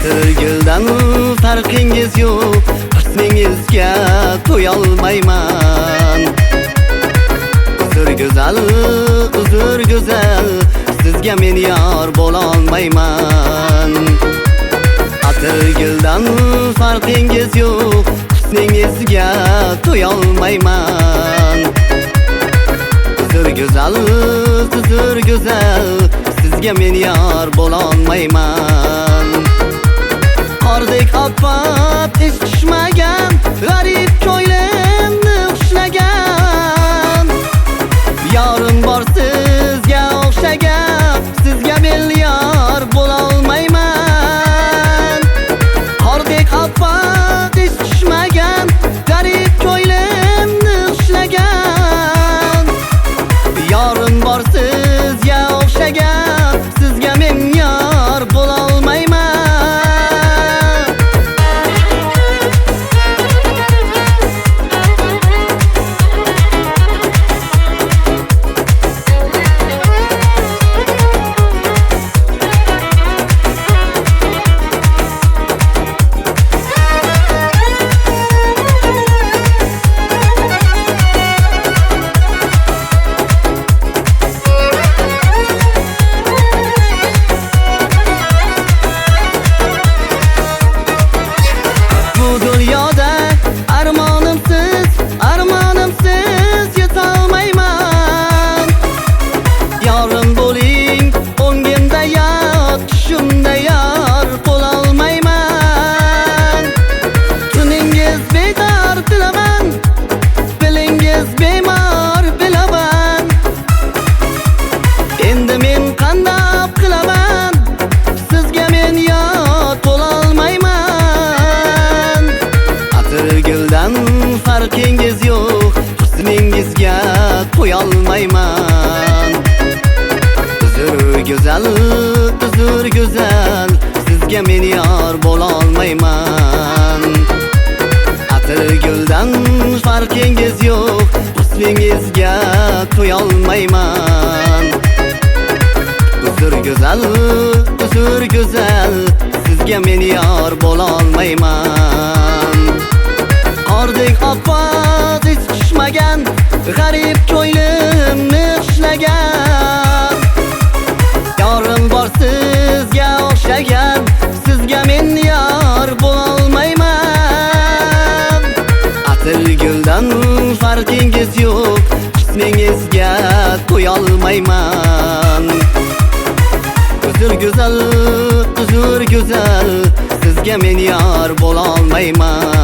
Atirguldan farqingiz yo'q, husningizga to'yolmayman. Uzr go'zal, sizga men yor bo'lolmayman. Atirguldan farqingiz yo'q, husningizga to'yolmayman. Uzr go'zal, sizga men yor bo'lolmayman. Qordek oppoq tez tushmagan, g'arib ko'nglimni ushlagan. Yorim bor sizga o'xshagan, sizga men yor bo'lolmayman. Qordek oppoq tez tushmagan, g'arib ko'nglimni ushlagan. Yorim bor sizga o'xshagan, sizga men yor bo'lolmayman. Armonimsiz yetolmayman. Yorim bo'ling, o'ngimda yot, tushimda yor bo'lolmayman. Tuningiz bedor bilaman, bilingiz bemor bilaman. Endi men qandoq qilaman, sizga men yot bo'lolmayman. Atirguldan farqingiz yo'q, husningizga to'yolmayman. Uzr go'zal, sizga men yor bo'lolmayman. Atirguldan farqingiz yo'q, husningizga to'yolmayman. Uzr go'zal, sizga men yor bo'lolmayman. Qordek oppoq tez tushmagan, g'arib ko'nglimni ushlagan. Yorim bor sizga o'xshagan, sizga men yor bo'lolmayman. Atirguldan farqingiz yo'q, husningizga to'yolmayman. Uzr go'zal, sizga men yor bo'lolmayman.